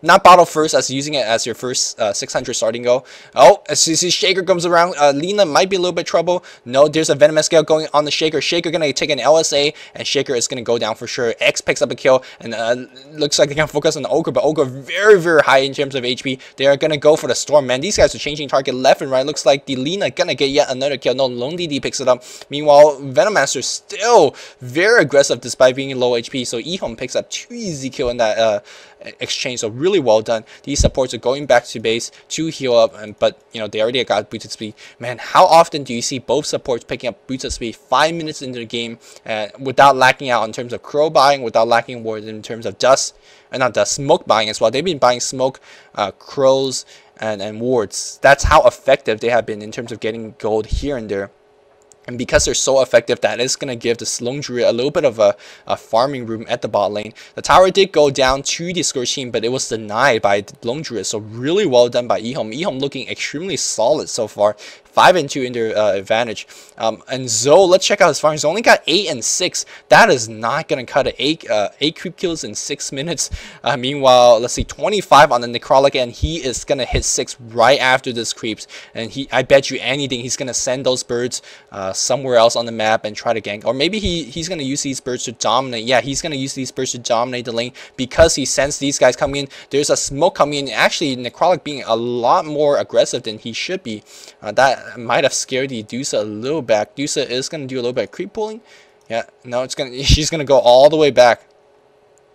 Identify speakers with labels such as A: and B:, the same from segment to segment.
A: not bottle first as using it as your first 600 starting go. Oh, as you see Shaker comes around, Lina might be a little bit trouble. No, there's a Venomous scale going on the Shaker. Shaker gonna take an LSA, and Shaker is gonna go down for sure. X picks up a kill, and looks like they can focus on the Ogre, but Ogre very, very high in terms of HP. They are gonna go for the Storm, man. These guys are changing target left and right. Looks like the Lina gonna get yet another kill. No, Lone DD picks it up. Meanwhile, Venomaster still very aggressive despite being low HP, so EHome picks up 2 easy kill in that exchange, so really well done. These supports are going back to base to heal up, but you know, they already got boots of speed. Man, how often do you see both supports picking up boots of speed 5 minutes into the game without lacking out in terms of crow buying, without lacking wards in terms of dust, and not dust, smoke buying as well. They've been buying smoke, crows, and wards. That's how effective they have been in terms of getting gold here and there. And because they're so effective, that is going to give the Lone Druid a little bit of a farming room at the bot lane. The tower did go down to the Scourge team, but it was denied by the Lone Druid. So really well done by EHome. EHome looking extremely solid so far. 5 and 2 in their advantage. And Zoe, let's check out his farm. He's only got 8 and 6. That is not going to cut it. 8 creep kills in 6 minutes. Meanwhile, let's see, 25 on the Necrotic, and he is going to hit 6 right after this creeps. And I bet you anything, he's going to send those birds somewhere else on the map and try to gank. Or maybe he's going to use these birds to dominate. Yeah, he's going to use these birds to dominate the lane because he sensed these guys coming in. There's a smoke coming in. Actually, Necrotic being a lot more aggressive than he should be. That might have scared the Dusa a little back. Dusa is going to do a little bit of creep pulling. Yeah, no, she's going to go all the way back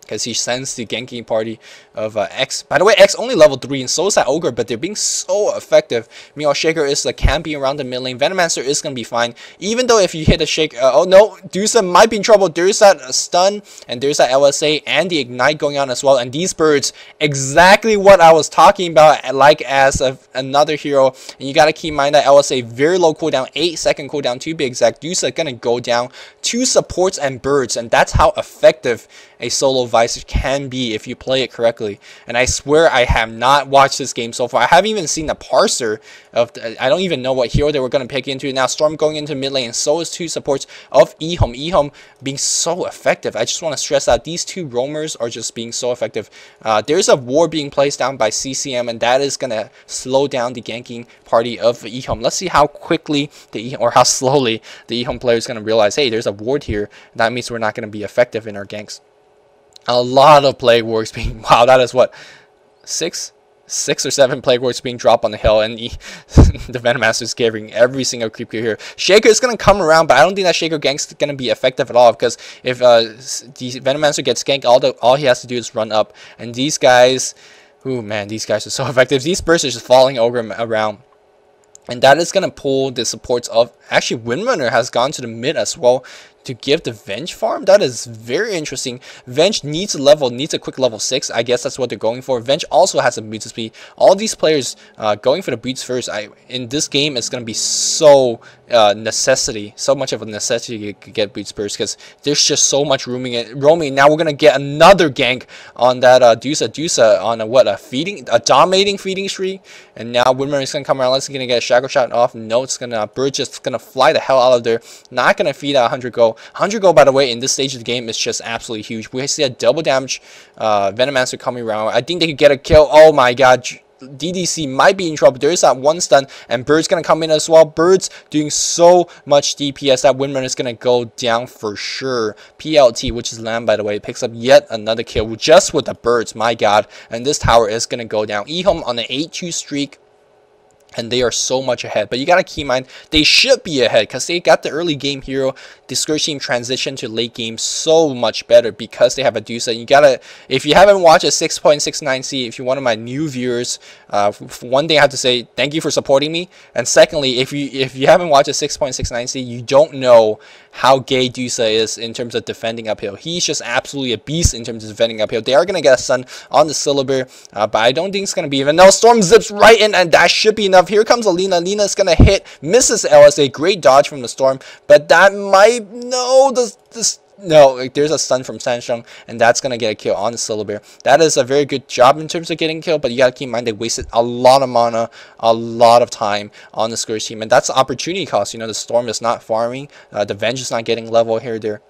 A: because he sends the ganking party of X. By the way, X only level 3, and so is that Ogre, but they're being so effective. Meanwhile, Shaker is camping around the mid lane. Venomancer is going to be fine, even though if you hit a Shaker... oh no, Dusa might be in trouble. There's that stun, and there's that LSA, and the Ignite going on as well. And these birds, exactly what I was talking about, like as another hero. And you got to keep in mind that LSA, very low cooldown, 8-second cooldown to be exact. Dusa going to go down 2 supports and birds, and that's how effective a solo Vice can be if you play it correctly. And I swear I have not watched this game so far. I haven't even seen the parser of I don't even know what hero they were going to pick into. Now Storm going into mid lane, and so is 2 supports of EHome. EHome being so effective. I just want to stress that these 2 roamers are just being so effective. There's a ward being placed down by CCM, and that is going to slow down the ganking party of EHome. Let's see how quickly or how slowly the EHome player is going to realize, hey, there's a ward here. That means we're not going to be effective in our ganks. A lot of plague wards being... wow, that is what? 6 or 7 plague wards being dropped on the hill, and the Venomaster is carrying every single creep here. Shaker is going to come around, but I don't think that Shaker gank's going to be effective at all, because if the Venomaster gets ganked, all he has to do is run up. And these guys... ooh, man, these guys are so effective. These bursts are just following around. And that is going to pull the supports of... actually, Windrunner has gone to the mid as well to give the Venge farm. That is very interesting. Venge needs a quick level 6. I guess that's what they're going for. Venge also has a boot speed. All these players going for the boots first. In this game, it's going to be so so much of a necessity to get boots first, because there's just so much roaming. Now we're going to get another gank on that Dusa on a dominating feeding streak. And now Windrunner is going to come around. Let's going to get a shackle shot off. No, it's going to Bird just going to fly the hell out of there. Not going to feed out 100 gold. 100 gold, by the way, in this stage of the game is just absolutely huge. We see a double damage Venomancer coming around. I think they could get a kill. Oh my god. DDC might be in trouble. There is that 1 stun, and Bird's going to come in as well. Bird's doing so much DPS that Windrunner is going to go down for sure. PLT, which is Lamb, by the way, picks up yet another kill just with the Birds. My god. And this tower is going to go down. EHome on an 8-2 streak. And they are so much ahead. But you got to keep in mind, they should be ahead because they got the early game hero. The Scourge team transition to late game so much better because they have a Dusa. You got to, if you haven't watched a 6.69C, if you're one of my new viewers, one thing I have to say, thank you for supporting me. And secondly, if you haven't watched a 6.69C, you don't know how gay Dusa is in terms of defending uphill. He's just absolutely a beast in terms of defending uphill. They are going to get a stun on the Syllabur, but I don't think it's going to be even. No, Storm zips right in, and that should be enough. Here comes Alina. Alina is going to hit, misses LSA. Great dodge from the Storm, but that might... no, no, there's a stun from Sansheng, and that's going to get a kill on the Syllabur. That is a very good job in terms of getting killed, but you got to keep in mind they wasted a lot of mana, a lot of time on the Scourge team, and that's the opportunity cost. You know, the Storm is not farming, the Venge is not getting level here there.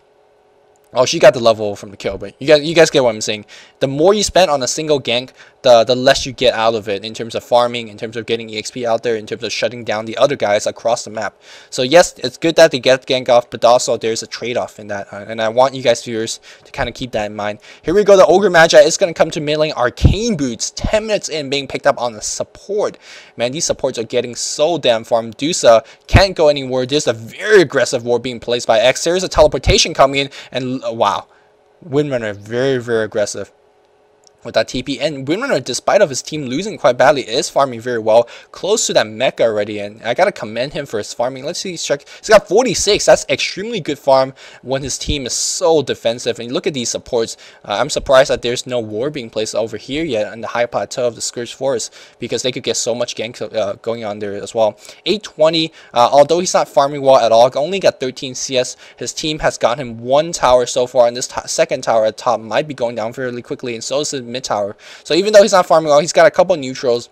A: Oh, she got the level from the kill, but you guys get what I'm saying. The more you spend on a single gank, the less you get out of it in terms of farming, in terms of getting EXP out there, in terms of shutting down the other guys across the map. So yes, it's good that they get gank off, but also there's a trade-off in that, and I want you guys viewers to kind of keep that in mind. Here we go, the Ogre Magi is going to come to mid lane. Arcane Boots, 10 minutes in, being picked up on the support. Man, these supports are getting so damn farmed. Dusa can't go anywhere. There's a very aggressive ward being placed by X. There's a teleportation coming in, and wow, Windrunner very, very aggressive with that TP. And Windrunner, despite of his team losing quite badly, is farming very well, close to that mecha already, and I gotta commend him for his farming. Let's see, check. He's got 46. That's extremely good farm when his team is so defensive. And look at these supports. I'm surprised that there's no war being placed over here yet on the high plateau of the Scourge Forest, because they could get so much gank going on there as well. 820, although he's not farming well at all, only got 13 CS. His team has gotten him 1 tower so far, and this second tower at top might be going down fairly quickly, and so is the mid tower. So even though he's not farming well, he's got a couple neutrals,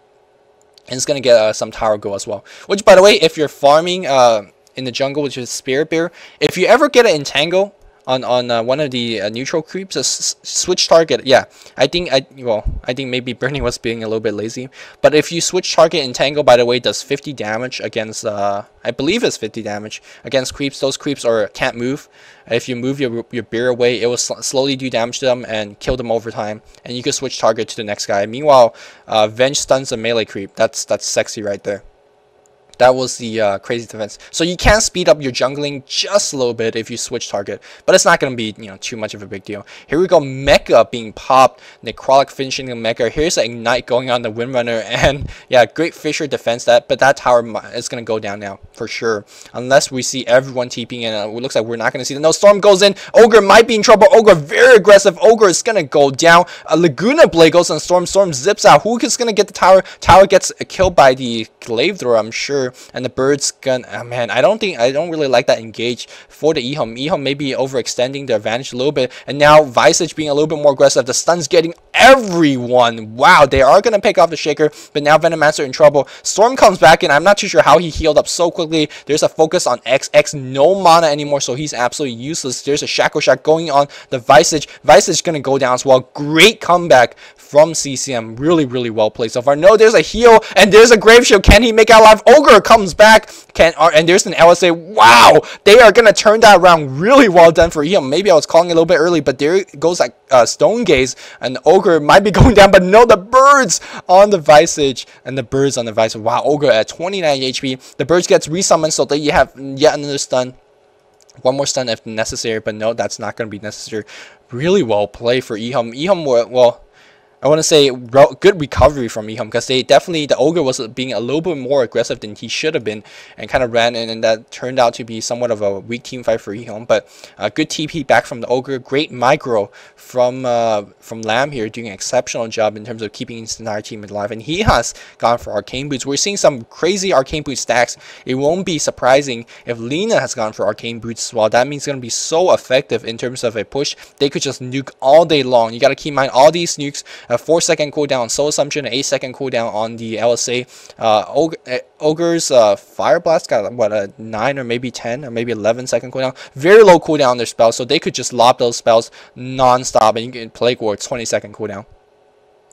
A: and he's gonna get some tower go as well. Which, by the way, if you're farming in the jungle, which is Spirit Bear, if you ever get an entangle on one of the neutral creeps, switch target. Yeah, I think maybe Bernie was being a little bit lazy, but if you switch target, entangle, by the way, does 50 damage against I believe it's 50 damage against creeps. Those creeps can't move. If you move your bear away, it will slowly do damage to them and kill them over time, and you can switch target to the next guy. Meanwhile, Venge stuns a melee creep. That's sexy right there. That was the crazy defense. So you can speed up your jungling just a little bit if you switch target, but it's not going to be, you know, too much of a big deal. Here we go, Mecha being popped, Necrotic finishing the Mecha. Here's an Ignite going on the Windrunner, and yeah, great Fisher defense, but that tower is going to go down now for sure, unless we see everyone TPing in. It looks like we're not going to see that. No, Storm goes in. Ogre might be in trouble. Ogre very aggressive. Ogre is going to go down. Laguna Blade goes on Storm. Storm zips out. Who is going to get the tower? Tower gets killed by the Glaive Thrower, I'm sure. And the bird's gonna, man, I don't really like that engage for the EHome. EHome may be overextending their advantage a little bit, and now Visage being a little bit more aggressive. The stun's getting everyone. Wow, they are gonna pick off the Shaker, but now Venomancer in trouble. Storm comes back in. I'm not too sure how he healed up so quickly. There's a focus on X. X no mana anymore, so he's absolutely useless. There's a Shackle Shot going on the Visage. Visage gonna go down as well. Great comeback from CCM. Really, really well played so far. No, there's a heal, and there's a Grave Shield. Can he make out alive? Ogre comes back. And there's an LSA. Wow, they are gonna turn that around. Really well done for him. Maybe I was calling it a little bit early, but there goes like Stone Gaze, and the Ogre might be going down, but no, the birds on the Visage, and the birds on the Visage. Wow, Ogre at 29 HP. The birds gets resummoned, so that you have yet another stun. One more stun if necessary, but no, that's not going to be necessary. Really well played for EHome. EHome, well, I want to say good recovery from EHome, because the Ogre was being a little bit more aggressive than he should have been, and kind of ran in, and that turned out to be somewhat of a weak team fight for EHome. But good TP back from the Ogre. Great micro from Lamb here, doing an exceptional job in terms of keeping his entire team alive, and he has gone for Arcane Boots. We're seeing some crazy Arcane Boot stacks. It won't be surprising if Lina has gone for Arcane Boots as well. That means it's going to be so effective in terms of a push. They could just nuke all day long. You got to keep in mind all these nukes. A 4-second cooldown on Soul Assumption, an 8-second cooldown on the LSA. Ogre's Fire Blast got what, a 9 or maybe 10 or maybe 11-second cooldown. Very low cooldown on their spells, so they could just lob those spells non-stop, and you can Plague Ward 20-second cooldown.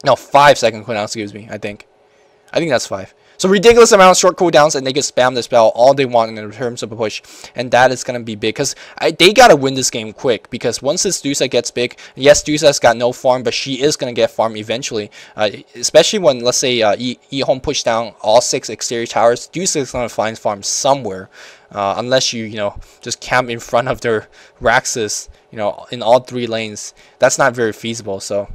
A: No, 5-second cooldown, excuse me, I think that's 5. So ridiculous amount of short cooldowns, and they can spam the spell all they want in terms of a push, and that is going to be big, because they got to win this game quick, because once this Dusa gets big, yes, Dusa's got no farm, but she is going to get farm eventually, especially when, let's say, EHome push down all 6 exterior towers. Dusa is going to find farm somewhere, unless you just camp in front of their Raxus, in all 3 lanes. That's not very feasible, so...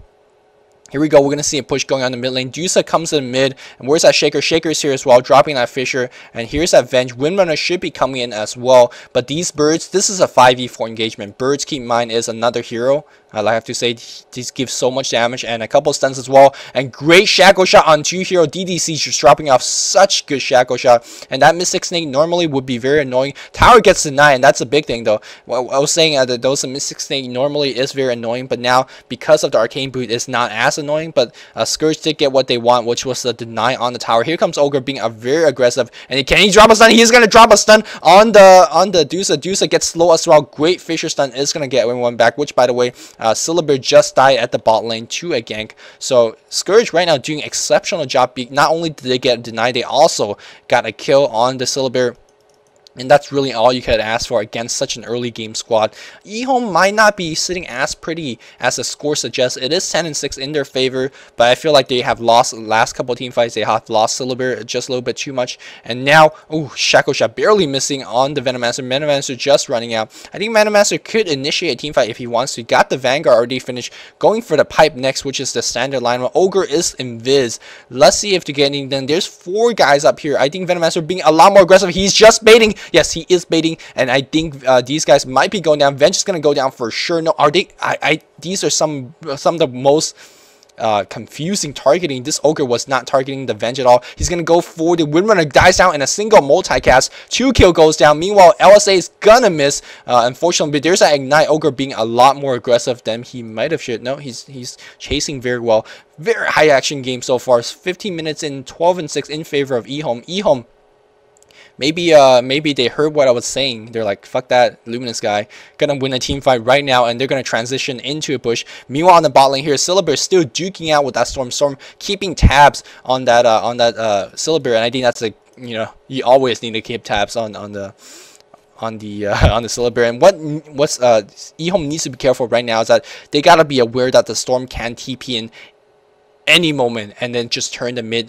A: Here we go. We're going to see a push going on the mid lane. Dusa comes to the mid. And where's that Shaker? Shaker's here as well, dropping that Fisher. And here's that Venge. Windrunner should be coming in as well. But these birds, this is a 5v4 engagement. Birds, keep in mind, is another hero. I have to say, these give so much damage and a couple stuns as well. And great shackle shot on 2-hero DDC, just dropping off such good shackle shot. And that mid 6 normally would be very annoying. Tower gets denied, and that's a big thing though. Well, I was saying that those mid 6 normally is very annoying, but now because of the arcane boot, it's not as annoying. But Scourge did get what they want, which was the deny on the tower. Here comes Ogre being very aggressive, and can he drop a stun? He's gonna drop a stun on the Dusa. Dusa gets slow as well. Great Fisher stun is gonna get one back, which by the way, Syllabir just died at the bot lane to a gank. So Scourge right now doing exceptional job. Not only did they get denied, they also got a kill on the Syllabir. And that's really all you could ask for against such an early game squad. EHome might not be sitting as pretty as the score suggests. It is 10-6 in their favor, but I feel like they have lost the last couple team fights. They have lost Syllabir just a little bit too much. And now, Shackle Shot barely missing on the Venomancer. Venomancer just running out. I think Venomancer could initiate a team fight if he wants to. Got the Vanguard already finished. Going for the pipe next, which is the standard line. Ogre is invis. Let's see if to get anything done. There's 4 guys up here. I think Venomancer being a lot more aggressive. He's just baiting. Yes, he is baiting, and I think these guys might be going down. Venge is going to go down for sure. No, are they? These are some of the most confusing targeting. This Ogre was not targeting the Venge at all. He's going to go for the Windrunner, dies down in a single multicast. 2 kill goes down. Meanwhile, LSA is going to miss. Unfortunately, but there's that Ignite. Ogre being a lot more aggressive than he might have should. No, he's chasing very well. Very high action game so far. 15 minutes in, 12-6 in favor of EHome. EHome, maybe they heard what I was saying. They're like, fuck that Luminous guy. Gonna win a team fight right now, and they're gonna transition into a push. Meanwhile, on the bot lane here, Syllabir still duking out with that Storm. Storm keeping tabs on that Syllabir, and I think that's you always need to keep tabs on the Syllabir. And what's EHome needs to be careful right now is that they gotta be aware that the Storm can TP in any moment and then just turn the mid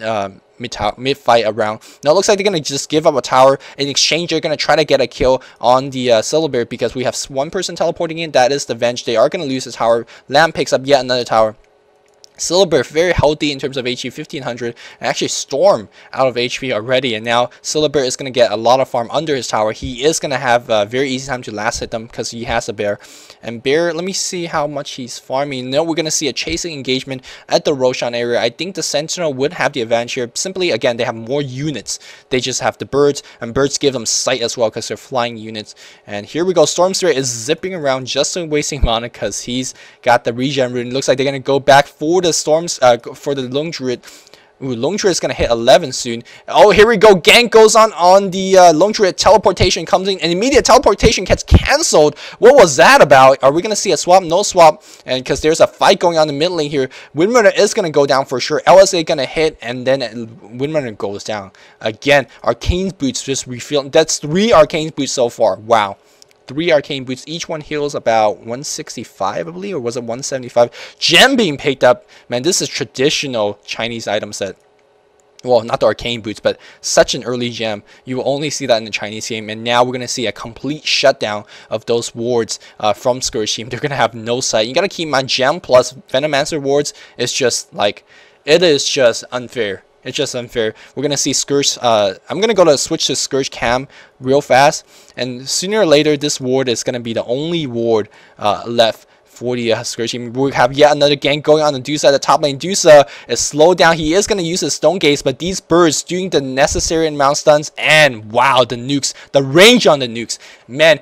A: fight around. Now it looks like they're gonna just give up a tower. In exchange, they're gonna try to get a kill on the Syllabir because we have 1 person teleporting in. That is the Venge. They are gonna lose the tower. Lamb picks up yet another tower. Syllabir very healthy in terms of HP, 1500, and actually Storm out of HP already, and now Syllabir is going to get a lot of farm under his tower. He is going to have a very easy time to last hit them because he has a bear. And bear, let me see how much he's farming. Now we're going to see a chasing engagement at the Roshan area. I think the Sentinel would have the advantage here. Simply, again, they have more units. They just have the birds, and birds give them sight as well because they're flying units. And here we go. Stormstray is zipping around just wasting mana because he's got the regen rune. It looks like they're going to go back for the Storms, for the Lone Druid. Lone Druid is going to hit 11 soon. Oh, here we go. Gank goes on the Lone Druid. Teleportation comes in, and immediate teleportation gets cancelled. What was that about? Are we going to see a swap? No swap. And because there's a fight going on in the mid lane here, Windrunner is going to go down for sure. LSA going to hit, and then Windrunner goes down. Again, Arcane Boots just refill. That's 3 Arcane Boots so far. Wow. 3 arcane boots. Each one heals about 165, I believe, or was it 175? Gem being picked up. Man, this is traditional Chinese item set. Well, not the arcane boots, but such an early gem. You will only see that in the Chinese game, and now we're going to see a complete shutdown of those wards from Scourge team. They're going to have no sight. You got to keep in mind, gem plus Venomancer wards is just like, it is just unfair. It's just unfair. We're going to see Scourge. I'm going to switch to Scourge Cam real fast. And sooner or later, this ward is going to be the only ward left for the Scourge team. We have yet another gank going on the Dusa at the top lane. Dusa is slowed down. He is going to use his Stone Gaze, but these birds doing the necessary amount of stuns. And wow, the nukes. The range on the nukes. Man,